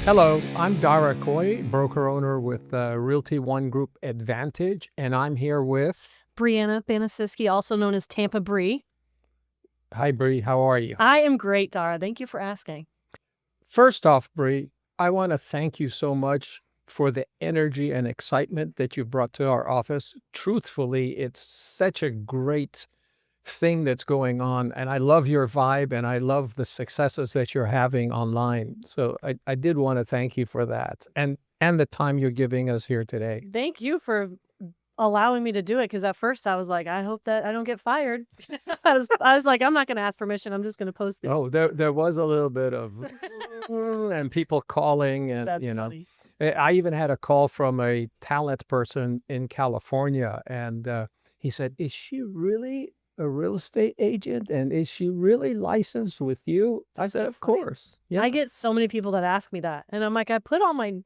Hello, I'm Dara Khoyi, broker owner with Realty One Group Advantage, and I'm here with. Breanna Banaciski, also known as Tampa Bree. Hi, Bree. How are you? I am great, Dara. Thank you for asking. First off, Bree, I want to thank you so much for the energy and excitement that you brought to our office. Truthfully, it's such a great thing that's going on, and I love your vibe, and I love the successes that you're having online. So I did want to thank you for that, and the time you're giving us here today. Thank you for allowing me to do it, because at first I was like, I hope that I don't get fired. I was like, I'm not going to ask permission. I'm just going to post Oh, these. there was a little bit of and people calling, and That's funny. I even had a call from a talent person in California, and he said, "Is she really a real estate agent, and is she really licensed with you?" I That's said, so "Of funny. course, yeah." I get so many people that ask me that, and I'm like, I put all my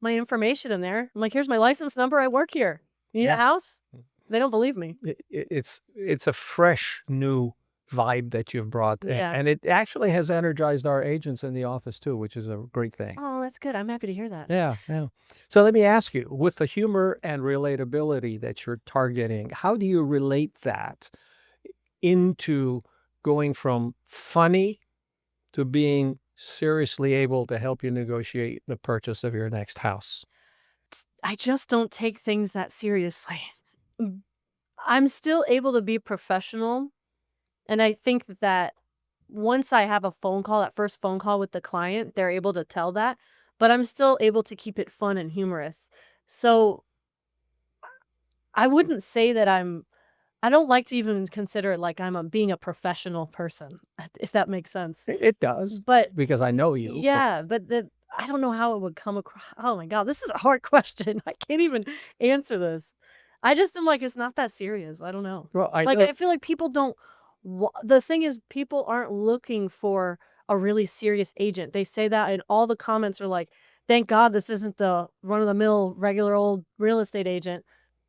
information in there. I'm like, here's my license number. I work here. You need a Yeah. house? They don't believe me. It's a fresh new vibe that you've brought, Yeah. and it actually has energized our agents in the office too, which is a great thing. Oh, that's good. I'm happy to hear that. Yeah, yeah. So let me ask you, with the humor and relatability that you're targeting, how do you relate that into going from funny to being seriously able to help you negotiate the purchase of your next house? I just don't take things that seriously. Mm, I'm still able to be professional, and I think that once I have a phone call, that first phone call with the client, they're able to tell that, but I'm still able to keep it fun and humorous. So, I wouldn't say that I don't like to even consider it like being a professional person, if that makes sense. It does, But because I know you. But yeah, but I don't know how it would come across. Oh my god, this is a hard question. I can't even answer this. I just am like, it's not that serious. I don't know. well, I Like, know. I feel like people don't. The thing is, people aren't looking for a really serious agent. They say that, and all the comments are like, "Thank God this isn't the run of the mill regular old real estate agent.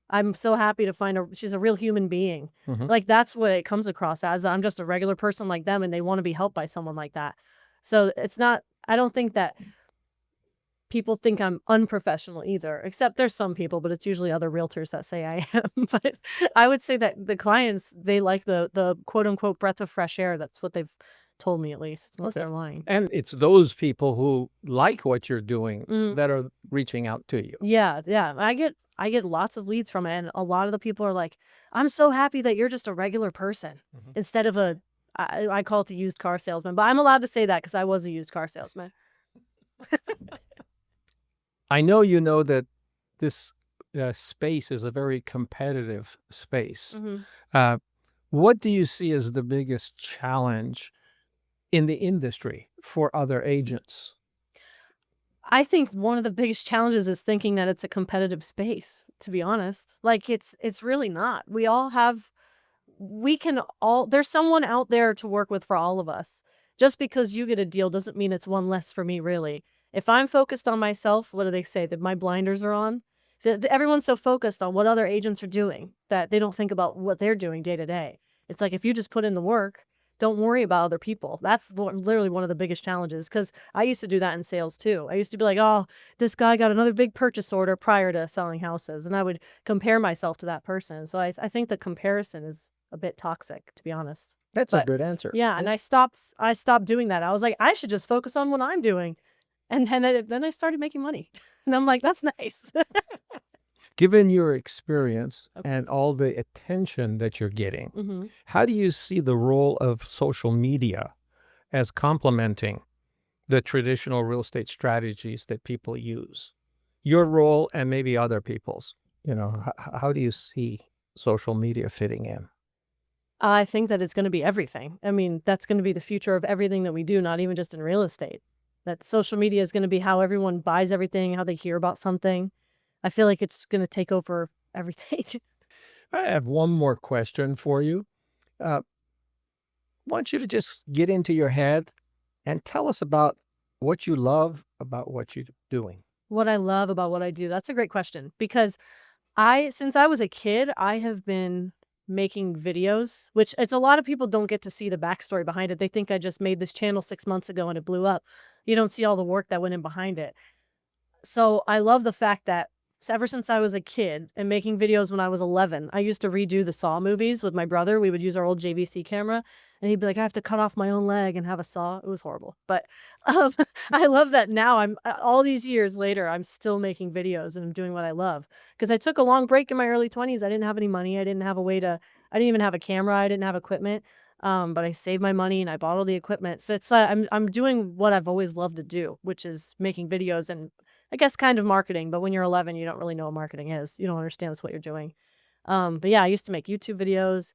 I'm so happy to find she's a real human being." Mhm. Like, that's what it comes across as, that I'm just a regular person like them, and they want to be helped by someone like that. So it's not. I don't think that people think I'm unprofessional either, except there's some people, but it's usually other realtors that say I am. But I would say that the clients, they like the quote unquote breath of fresh air. That's what they've told me, at least, unless Okay. they're lying. And it's those people who like what you're doing Mm, that are reaching out to you. yeah, yeah. I get lots of leads from it, and a lot of the people are like, "I'm so happy that you're just a regular person Mhm. instead of a." I call it the used car salesman, but I'm allowed to say that because I was a used car salesman. I know you know that this space is a very competitive space. Mhm. Uh, what do you see as the biggest challenge in the industry for other agents? I think one of the biggest challenges is thinking that it's a competitive space, to be honest. Like, it's really not. We can all there's someone out there to work with for all of us. Just because you get a deal doesn't mean it's one less for me, really. If I'm focused on myself, what do they say? That my blinders are on? Everyone's so focused on what other agents are doing that they don't think about what they're doing day to day. It's like, if you just put in the work, don't worry about other people. That's literally one of the biggest challenges, because I used to do that in sales too. I used to be like, oh, this guy got another big purchase order prior to selling houses. And I would compare myself to that person. So I think the comparison is a bit toxic, to be honest. That's a But good answer. yeah, and I stopped doing that. I was like, I should just focus on what I'm doing. And then I started making money. And I'm like, that's nice. Given your experience Okay. and all the attention that you're getting, Mhm. how do you see the role of social media as complementing the traditional real estate strategies that people use? Your role and maybe other people's. How do you see social media fitting in? I think that it's gonna be everything. I mean, that's gonna be the future of everything that we do, not even just in real estate. That social media is gonna be how everyone buys everything, how they hear about something. I feel like it's gonna take over everything. I have one more question for you. I want you to just get into your head and tell us about what you love about what you're doing. What I love about what I do, that's a great question, because since I was a kid, I have been making videos, which it's a lot of people don't get to see the backstory behind it. They think I just made this channel 6 months ago and it blew up. You don't see all the work that went in behind it. So I love the fact that ever since I was a kid and making videos when I was 11, I used to redo the Saw movies with my brother. We would use our old JVC camera, and he'd be like, "I have to cut off my own leg and have a saw." It was horrible, but um, I love that now. All these years later, I'm still making videos and I'm doing what I love because I took a long break in my early 20s. I didn't have any money. I didn't have a way to. I didn't even have a camera. I didn't have equipment. But I saved my money and I bought all the equipment. So it's I'm doing what I've always loved to do, which is making videos and I guess kind of marketing, but when you're 11, you don't really know what marketing is. You don't understand that's what you're doing. But yeah, I used to make YouTube videos.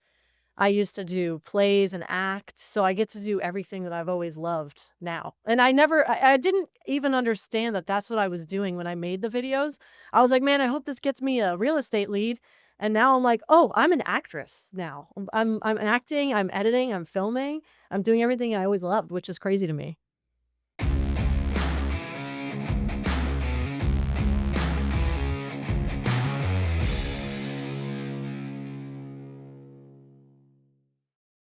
I used to do plays and act. So I get to do everything that I've always loved now. And I didn't even understand that that's what I was doing when I made the videos. I was like, man, I hope this gets me a real estate lead. And now I'm like, oh, I'm an actress now. I'm acting, I'm editing, I'm filming, I'm doing everything I always loved, which is crazy to me.